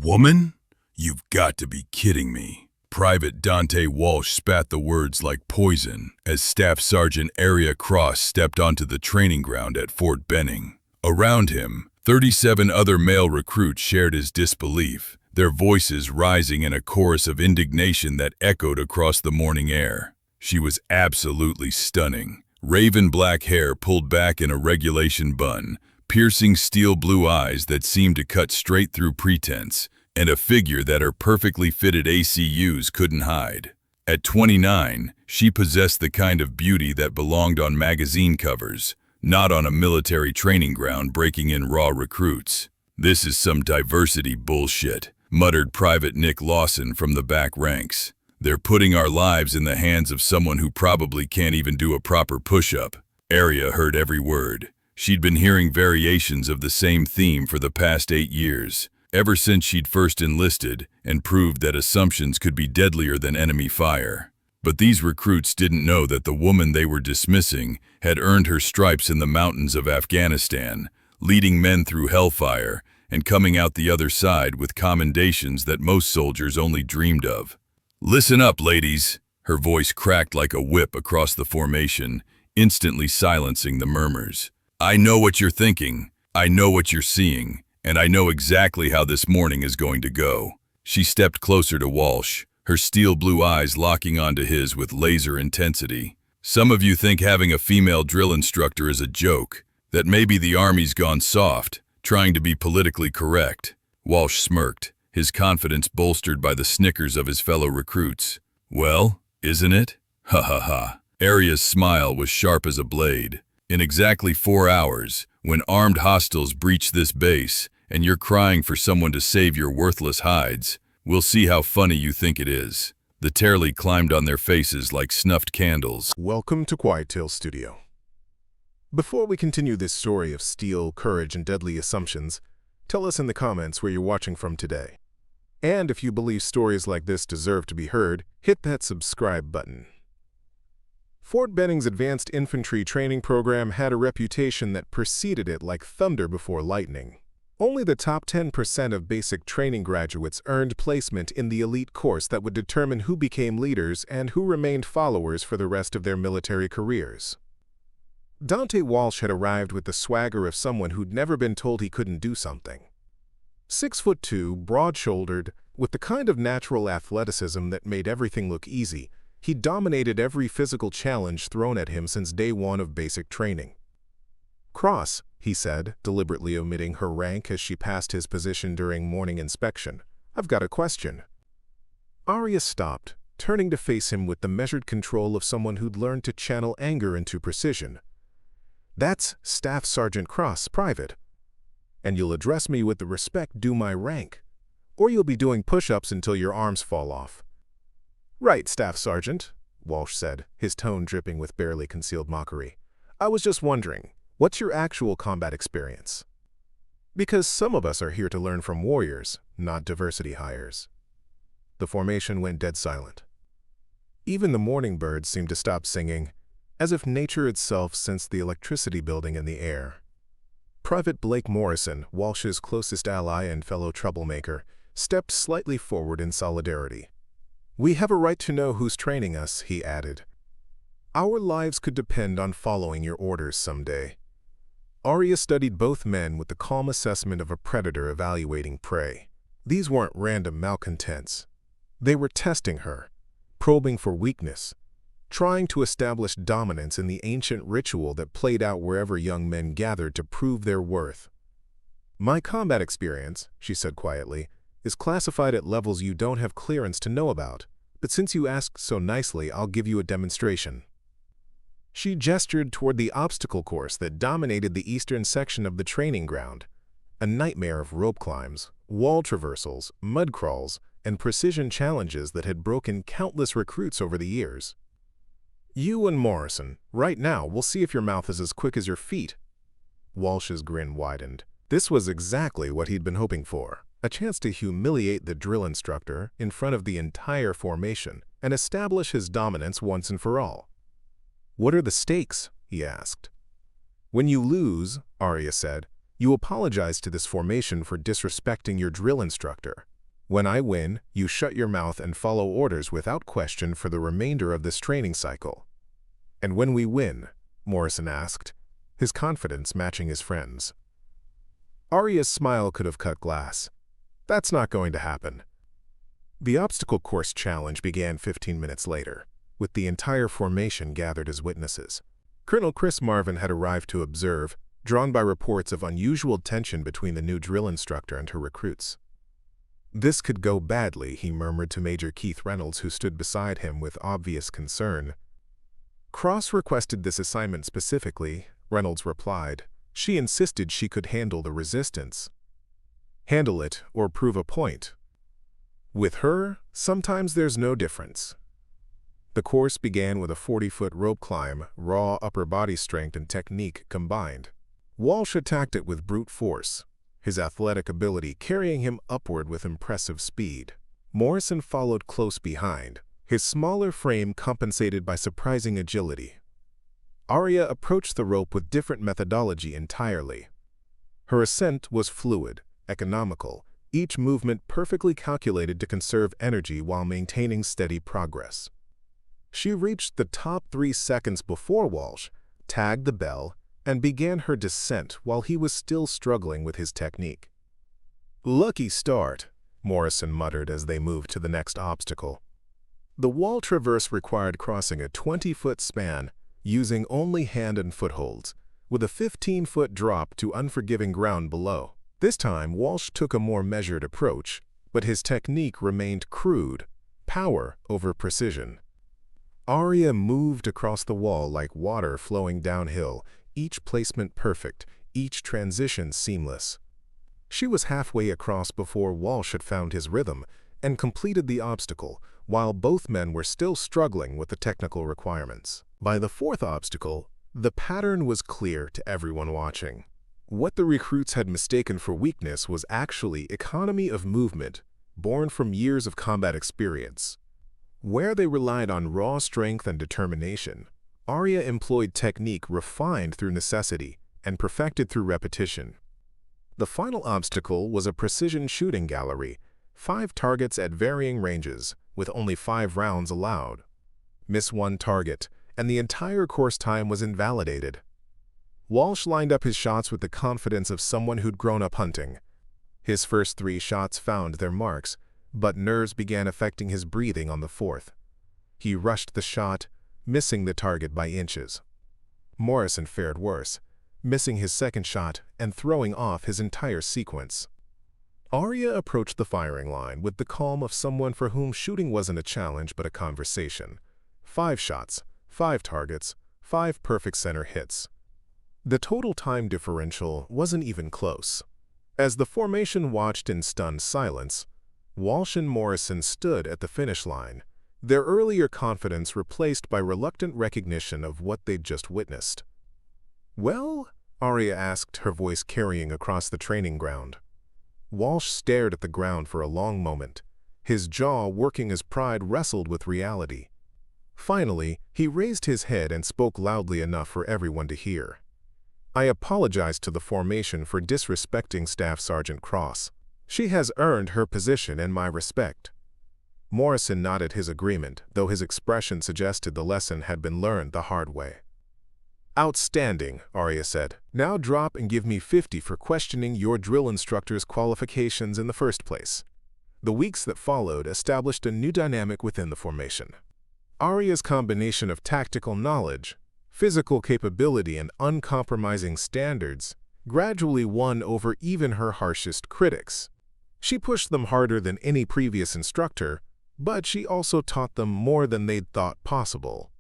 woman? You've got to be kidding me. Private Dante Walsh spat the words like poison as Staff Sergeant Aria Cross stepped onto the training ground at Fort Benning. Around him, 37 other male recruits shared his disbelief, their voices rising in a chorus of indignation that echoed across the morning air. She was absolutely stunning. Raven black hair pulled back in a regulation bun, piercing steel blue eyes that seemed to cut straight through pretense, and a figure that her perfectly fitted ACUs couldn't hide. At 29, she possessed the kind of beauty that belonged on magazine covers, not on a military training ground breaking in raw recruits. "This is some diversity bullshit," muttered Private Nick Lawson from the back ranks. "They're putting our lives in the hands of someone who probably can't even do a proper push-up." Aria heard every word. She'd been hearing variations of the same theme for the past 8 years, ever since she'd first enlisted and proved that assumptions could be deadlier than enemy fire. But these recruits didn't know that the woman they were dismissing had earned her stripes in the mountains of Afghanistan, leading men through hellfire and coming out the other side with commendations that most soldiers only dreamed of. "Listen up, ladies." Her voice cracked like a whip across the formation, instantly silencing the murmurs. "I know what you're thinking, I know what you're seeing, and I know exactly how this morning is going to go." She stepped closer to Walsh, her steel blue eyes locking onto his with laser intensity. "Some of you think having a female drill instructor is a joke, that maybe the Army's gone soft, trying to be politically correct." Walsh smirked, his confidence bolstered by the snickers of his fellow recruits. "Well, isn't it? Ha ha ha." Aria's smile was sharp as a blade. "In exactly 4 hours, when armed hostiles breach this base, and you're crying for someone to save your worthless hides, we'll see how funny you think it is." The Terli climbed on their faces like snuffed candles. Welcome to Quiet Tale Studio. Before we continue this story of steel, courage, and deadly assumptions, tell us in the comments where you're watching from today. And if you believe stories like this deserve to be heard, hit that subscribe button. Fort Benning's Advanced Infantry Training Program had a reputation that preceded it like thunder before lightning. Only the top 10% of basic training graduates earned placement in the elite course that would determine who became leaders and who remained followers for the rest of their military careers. Dante Walsh had arrived with the swagger of someone who'd never been told he couldn't do something. 6'2", broad-shouldered, with the kind of natural athleticism that made everything look easy, he dominated every physical challenge thrown at him since day one of basic training. "Cross," he said, deliberately omitting her rank as she passed his position during morning inspection. "I've got a question." Aria stopped, turning to face him with the measured control of someone who'd learned to channel anger into precision. "That's Staff Sergeant Cross, Private. And you'll address me with the respect due my rank, or you'll be doing push-ups until your arms fall off." "Right, Staff Sergeant," Walsh said, his tone dripping with barely concealed mockery. "I was just wondering, what's your actual combat experience? Because some of us are here to learn from warriors, not diversity hires." The formation went dead silent. Even the morning birds seemed to stop singing, as if nature itself sensed the electricity building in the air. Private Blake Morrison, Walsh's closest ally and fellow troublemaker, stepped slightly forward in solidarity. "We have a right to know who's training us," he added. "Our lives could depend on following your orders someday." Aria studied both men with the calm assessment of a predator evaluating prey. These weren't random malcontents. They were testing her, probing for weakness, trying to establish dominance in the ancient ritual that played out wherever young men gathered to prove their worth. "My combat experience," she said quietly, "is classified at levels you don't have clearance to know about, but since you asked so nicely, I'll give you a demonstration." She gestured toward the obstacle course that dominated the eastern section of the training ground, a nightmare of rope climbs, wall traversals, mud crawls, and precision challenges that had broken countless recruits over the years. "You and Morrison, right now, we'll see if your mouth is as quick as your feet." Walsh's grin widened. This was exactly what he'd been hoping for. A chance to humiliate the drill instructor in front of the entire formation and establish his dominance once and for all. "What are the stakes?" he asked. "When you lose," Aria said, "you apologize to this formation for disrespecting your drill instructor. When I win, you shut your mouth and follow orders without question for the remainder of this training cycle. And when we win, Morrison asked, his confidence matching his friend's. Aria's smile could have cut glass. That's not going to happen. The obstacle course challenge began 15 minutes later, with the entire formation gathered as witnesses. Colonel Chris Marvin had arrived to observe, drawn by reports of unusual tension between the new drill instructor and her recruits. This could go badly, he murmured to Major Keith Reynolds, who stood beside him with obvious concern. Cross requested this assignment specifically, Reynolds replied. She insisted she could handle the resistance. Handle it or prove a point. With her, sometimes there's no difference. The course began with a 40-foot rope climb, raw upper body strength and technique combined. Walsh attacked it with brute force, his athletic ability carrying him upward with impressive speed. Morrison followed close behind, his smaller frame compensated by surprising agility. Aria approached the rope with different methodology entirely. Her ascent was fluid, economical, each movement perfectly calculated to conserve energy while maintaining steady progress. She reached the top 3 seconds before Walsh, tagged the bell, and began her descent while he was still struggling with his technique. "Lucky start," Morrison muttered as they moved to the next obstacle. The wall traverse required crossing a 20-foot span, using only hand and footholds, with a 15-foot drop to unforgiving ground below. This time, Walsh took a more measured approach, but his technique remained crude, power over precision. Aria moved across the wall like water flowing downhill, each placement perfect, each transition seamless. She was halfway across before Walsh had found his rhythm and completed the obstacle, while both men were still struggling with the technical requirements. By the 4th obstacle, the pattern was clear to everyone watching. What the recruits had mistaken for weakness was actually economy of movement, born from years of combat experience. Where they relied on raw strength and determination, Aria employed technique refined through necessity and perfected through repetition. The final obstacle was a precision shooting gallery, 5 targets at varying ranges, with only 5 rounds allowed. Miss one target, and the entire course time was invalidated. Walsh lined up his shots with the confidence of someone who'd grown up hunting. His first 3 shots found their marks, but nerves began affecting his breathing on the 4th. He rushed the shot, missing the target by inches. Morrison fared worse, missing his 2nd shot and throwing off his entire sequence. Aria approached the firing line with the calm of someone for whom shooting wasn't a challenge but a conversation. 5 shots, 5 targets, 5 perfect center hits. The total time differential wasn't even close. As the formation watched in stunned silence, Walsh and Morrison stood at the finish line, their earlier confidence replaced by reluctant recognition of what they'd just witnessed. "Well?" Aria asked, her voice carrying across the training ground. Walsh stared at the ground for a long moment, his jaw working as pride wrestled with reality. Finally, he raised his head and spoke loudly enough for everyone to hear. "I apologize to the formation for disrespecting Staff Sergeant Cross. She has earned her position and my respect." Morrison nodded his agreement, though his expression suggested the lesson had been learned the hard way. "Outstanding," Aria said. "Now drop and give me 50 for questioning your drill instructor's qualifications in the first place." The weeks that followed established a new dynamic within the formation. Aria's combination of tactical knowledge, physical capability, and uncompromising standards gradually won over even her harshest critics. She pushed them harder than any previous instructor, but she also taught them more than they'd thought possible.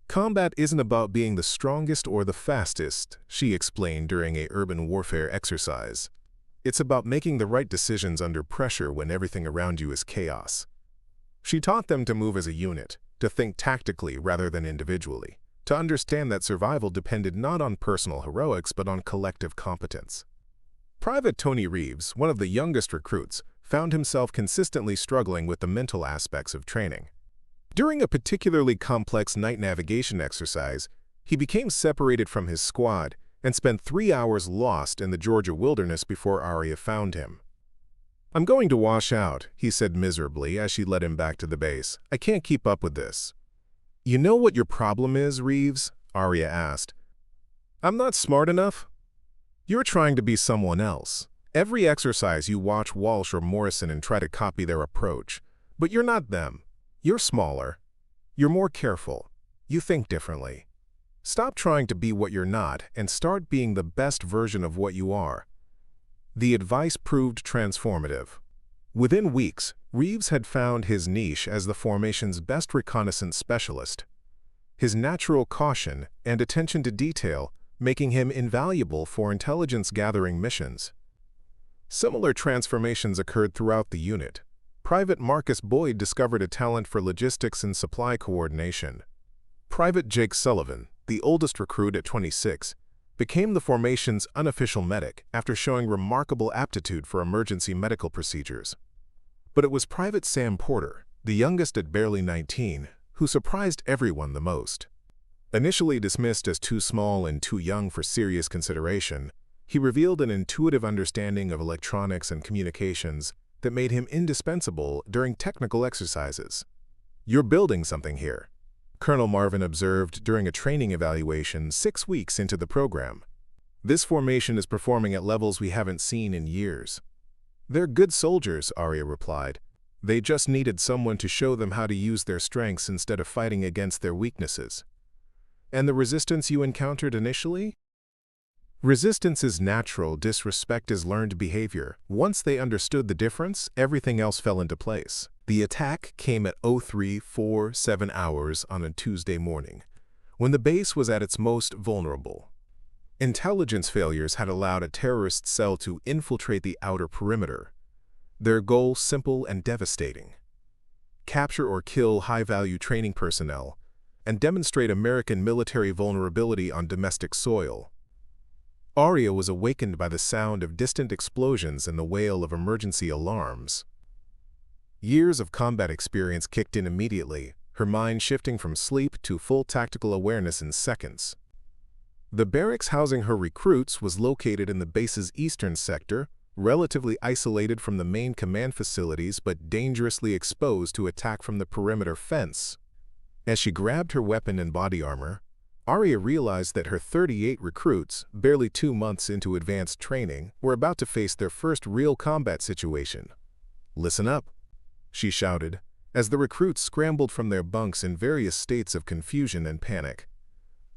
"Combat isn't about being the strongest or the fastest," she explained during a urban warfare exercise. "It's about making the right decisions under pressure when everything around you is chaos." She taught them to move as a unit, to think tactically rather than individually, to understand that survival depended not on personal heroics but on collective competence. Private Tony Reeves, one of the youngest recruits, found himself consistently struggling with the mental aspects of training. During a particularly complex night navigation exercise, he became separated from his squad and spent 3 hours lost in the Georgia wilderness before Aria found him. "I'm going to wash out," he said miserably as she led him back to the base. "I can't keep up with this." "You know what your problem is, Reeves?" Aria asked. "I'm not smart enough?" "You're trying to be someone else. Every exercise you watch Walsh or Morrison and try to copy their approach. But you're not them. You're smaller. You're more careful. You think differently. Stop trying to be what you're not and start being the best version of what you are." The advice proved transformative. Within weeks, Reeves had found his niche as the formation's best reconnaissance specialist. His natural caution and attention to detail making him invaluable for intelligence-gathering missions. Similar transformations occurred throughout the unit. Private Marcus Boyd discovered a talent for logistics and supply coordination. Private Jake Sullivan, the oldest recruit at 26, became the formation's unofficial medic after showing remarkable aptitude for emergency medical procedures. But it was Private Sam Porter, the youngest at barely 19, who surprised everyone the most. Initially dismissed as too small and too young for serious consideration, he revealed an intuitive understanding of electronics and communications that made him indispensable during technical exercises. "You're building something here," Colonel Marvin observed during a training evaluation 6 weeks into the program. "This formation is performing at levels we haven't seen in years." "They're good soldiers," Aria replied. "They just needed someone to show them how to use their strengths instead of fighting against their weaknesses." "And the resistance you encountered initially?" "Resistance is natural, disrespect is learned behavior. Once they understood the difference, everything else fell into place." The attack came at 03:47 hours on a Tuesday morning, when the base was at its most vulnerable. Intelligence failures had allowed a terrorist cell to infiltrate the outer perimeter. Their goal simple and devastating: capture or kill high-value training personnel and demonstrate American military vulnerability on domestic soil. Aria was awakened by the sound of distant explosions and the wail of emergency alarms. Years of combat experience kicked in immediately, her mind shifting from sleep to full tactical awareness in seconds. The barracks housing her recruits was located in the base's eastern sector, relatively isolated from the main command facilities but dangerously exposed to attack from the perimeter fence. As she grabbed her weapon and body armor, Aria realized that her 38 recruits, barely 2 months into advanced training, were about to face their first real combat situation. "Listen up," she shouted, as the recruits scrambled from their bunks in various states of confusion and panic.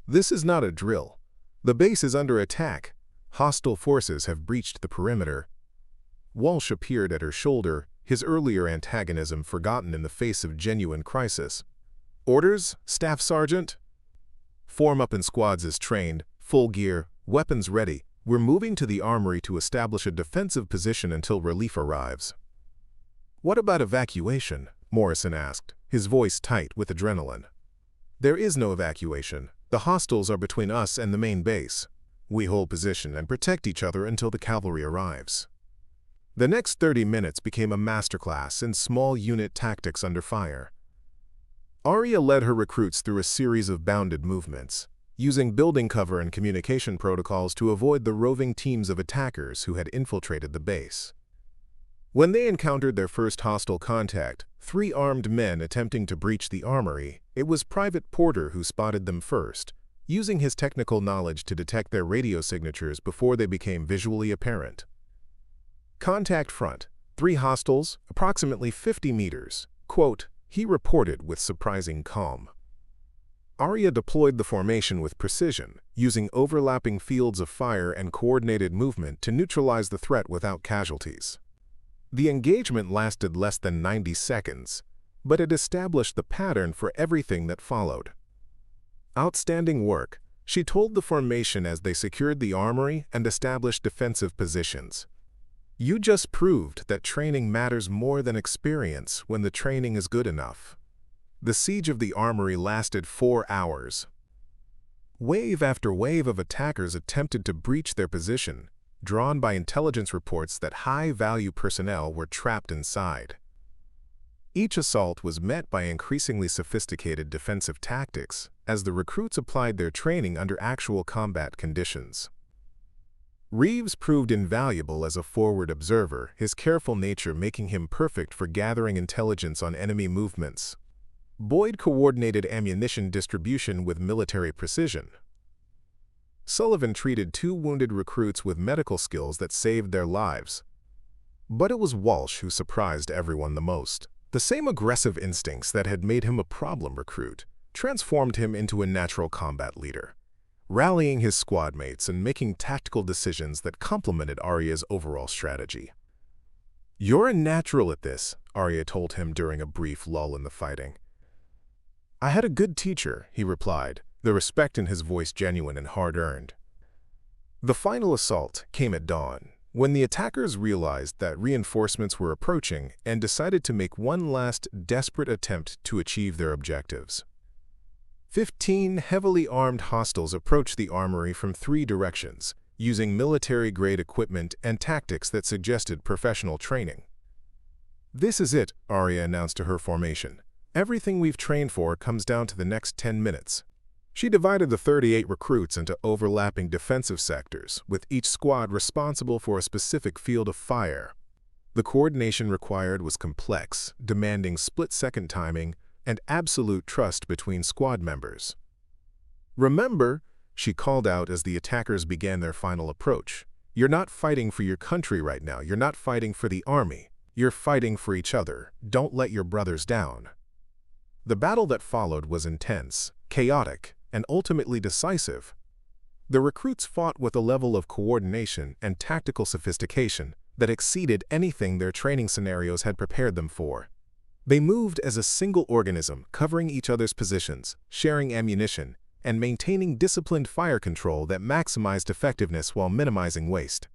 "This is not a drill. The base is under attack. Hostile forces have breached the perimeter." Walsh appeared at her shoulder, his earlier antagonism forgotten in the face of genuine crisis. "Orders, Staff Sergeant?" "Form up in squads as trained, full gear, weapons ready. We're moving to the armory to establish a defensive position until relief arrives." "What about evacuation?" Morrison asked, his voice tight with adrenaline. "There is no evacuation. The hostiles are between us and the main base. We hold position and protect each other until the cavalry arrives." The next 30 minutes became a masterclass in small unit tactics under fire. Aria led her recruits through a series of bounded movements, using building cover and communication protocols to avoid the roving teams of attackers who had infiltrated the base. When they encountered their first hostile contact, 3 armed men attempting to breach the armory, it was Private Porter who spotted them first, using his technical knowledge to detect their radio signatures before they became visually apparent. "Contact front, 3 hostiles, approximately 50 meters, quote," he reported with surprising calm. Aria deployed the formation with precision, using overlapping fields of fire and coordinated movement to neutralize the threat without casualties. The engagement lasted less than 90 seconds, but it established the pattern for everything that followed. "Outstanding work," she told the formation as they secured the armory and established defensive positions. "You just proved that training matters more than experience when the training is good enough." The siege of the armory lasted 4 hours. Wave after wave of attackers attempted to breach their position, drawn by intelligence reports that high-value personnel were trapped inside. Each assault was met by increasingly sophisticated defensive tactics as the recruits applied their training under actual combat conditions. Reeves proved invaluable as a forward observer, his careful nature making him perfect for gathering intelligence on enemy movements. Boyd coordinated ammunition distribution with military precision. Sullivan treated 2 wounded recruits with medical skills that saved their lives. But it was Walsh who surprised everyone the most. The same aggressive instincts that had made him a problem recruit transformed him into a natural combat leader, rallying his squad mates and making tactical decisions that complemented Aria's overall strategy. "You're a natural at this," Aria told him during a brief lull in the fighting. "I had a good teacher," he replied, the respect in his voice genuine and hard-earned. The final assault came at dawn, when the attackers realized that reinforcements were approaching and decided to make one last desperate attempt to achieve their objectives. 15 heavily armed hostiles approached the armory from 3 directions, using military-grade equipment and tactics that suggested professional training. "This is it," Aria announced to her formation. "Everything we've trained for comes down to the next 10 minutes. She divided the 38 recruits into overlapping defensive sectors, with each squad responsible for a specific field of fire. The coordination required was complex, demanding split-second timing and absolute trust between squad members. "Remember," she called out as the attackers began their final approach, "you're not fighting for your country right now. You're not fighting for the army. You're fighting for each other. Don't let your brothers down." The battle that followed was intense, chaotic, and ultimately decisive. The recruits fought with a level of coordination and tactical sophistication that exceeded anything their training scenarios had prepared them for. They moved as a single organism, covering each other's positions, sharing ammunition, and maintaining disciplined fire control that maximized effectiveness while minimizing waste.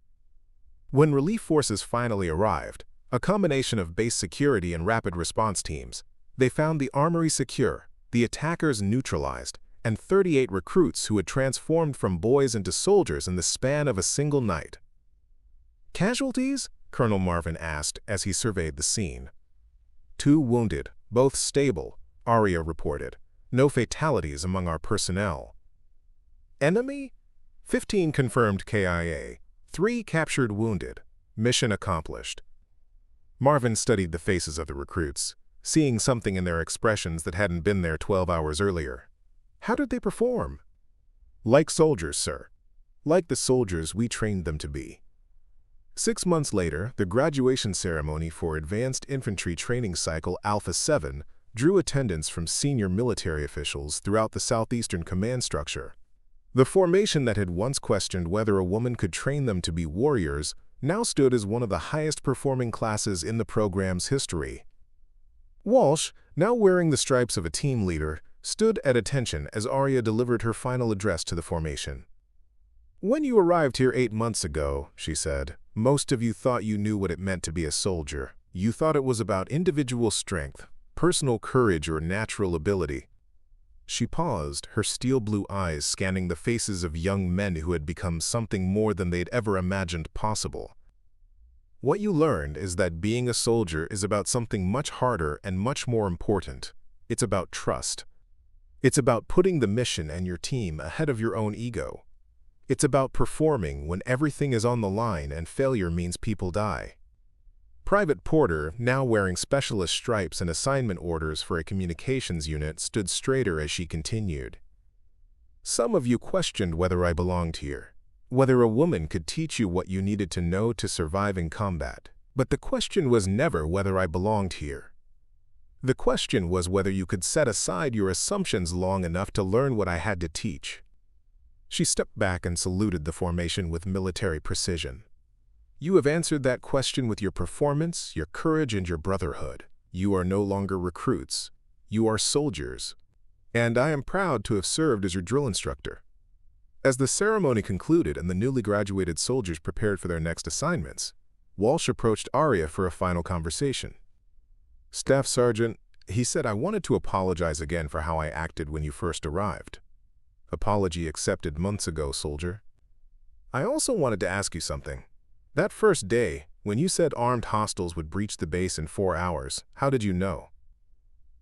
When relief forces finally arrived, a combination of base security and rapid response teams, they found the armory secure, the attackers neutralized, and 38 recruits who had transformed from boys into soldiers in the span of a single night. "Casualties?" Colonel Marvin asked as he surveyed the scene. 2 wounded, both stable," Aria reported. "No fatalities among our personnel." "Enemy?" 15 confirmed KIA, 3 captured wounded. Mission accomplished. Marvin studied the faces of the recruits, seeing something in their expressions that hadn't been there 12 hours earlier. "How did they perform?" "Like soldiers, sir. Like the soldiers we trained them to be." 6 months later, the graduation ceremony for Advanced Infantry Training Cycle Alpha 7 drew attendance from senior military officials throughout the Southeastern Command structure. The formation that had once questioned whether a woman could train them to be warriors now stood as one of the highest-performing classes in the program's history. Walsh, now wearing the stripes of a team leader, stood at attention as Aria delivered her final address to the formation. "When you arrived here 8 months ago," she said, "most of you thought you knew what it meant to be a soldier. You thought it was about individual strength, personal courage, or natural ability." She paused, her steel-blue eyes scanning the faces of young men who had become something more than they'd ever imagined possible. "What you learned is that being a soldier is about something much harder and much more important. It's about trust. It's about putting the mission and your team ahead of your own ego. It's about performing when everything is on the line and failure means people die." Private Porter, now wearing specialist stripes and assignment orders for a communications unit, stood straighter as she continued. "Some of you questioned whether I belonged here, whether a woman could teach you what you needed to know to survive in combat. But the question was never whether I belonged here. The question was whether you could set aside your assumptions long enough to learn what I had to teach." She stepped back and saluted the formation with military precision. "You have answered that question with your performance, your courage, and your brotherhood. You are no longer recruits. You are soldiers. And I am proud to have served as your drill instructor." As the ceremony concluded and the newly graduated soldiers prepared for their next assignments, Walsh approached Aria for a final conversation. "Staff Sergeant," he said, "I wanted to apologize again for how I acted when you first arrived." "Apology accepted months ago, soldier." "I also wanted to ask you something. That first day, when you said armed hostiles would breach the base in 4 hours, how did you know?"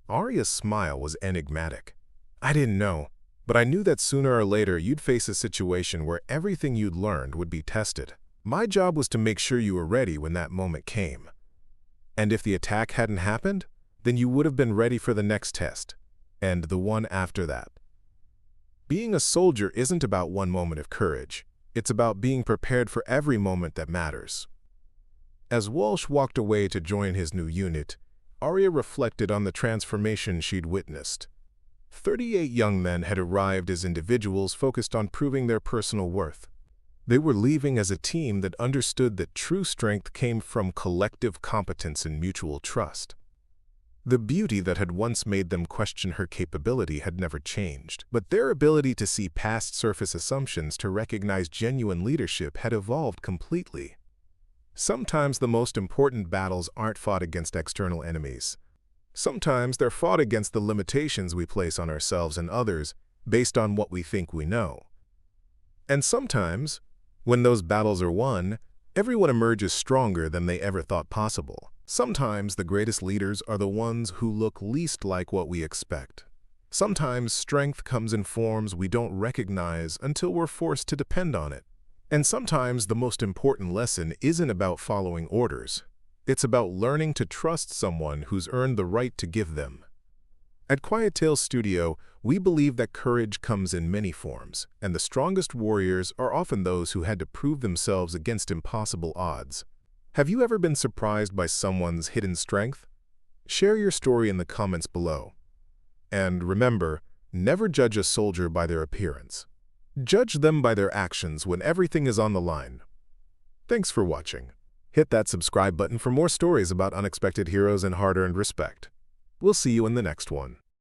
Aria's smile was enigmatic. "I didn't know. But I knew that sooner or later you'd face a situation where everything you'd learned would be tested. My job was to make sure you were ready when that moment came. And if the attack hadn't happened, then you would have been ready for the next test, and the one after that. Being a soldier isn't about one moment of courage. It's about being prepared for every moment that matters. As Walsh walked away to join his new unit, Aria reflected on the transformation she'd witnessed. 38 young men had arrived as individuals focused on proving their personal worth. They were leaving as a team that understood that true strength came from collective competence and mutual trust. The beauty that had once made them question her capability had never changed, but their ability to see past surface assumptions to recognize genuine leadership had evolved completely. Sometimes the most important battles aren't fought against external enemies. Sometimes they're fought against the limitations we place on ourselves and others based on what we think we know. And sometimes, when those battles are won, everyone emerges stronger than they ever thought possible. Sometimes the greatest leaders are the ones who look least like what we expect. Sometimes strength comes in forms we don't recognize until we're forced to depend on it. And sometimes the most important lesson isn't about following orders. It's about learning to trust someone who's earned the right to give them. At Quiet Tales Studio, we believe that courage comes in many forms, and the strongest warriors are often those who had to prove themselves against impossible odds. Have you ever been surprised by someone's hidden strength? Share your story in the comments below. And remember, never judge a soldier by their appearance. Judge them by their actions when everything is on the line. Thanks for watching. Hit that subscribe button for more stories about unexpected heroes and hard-earned respect. We'll see you in the next one.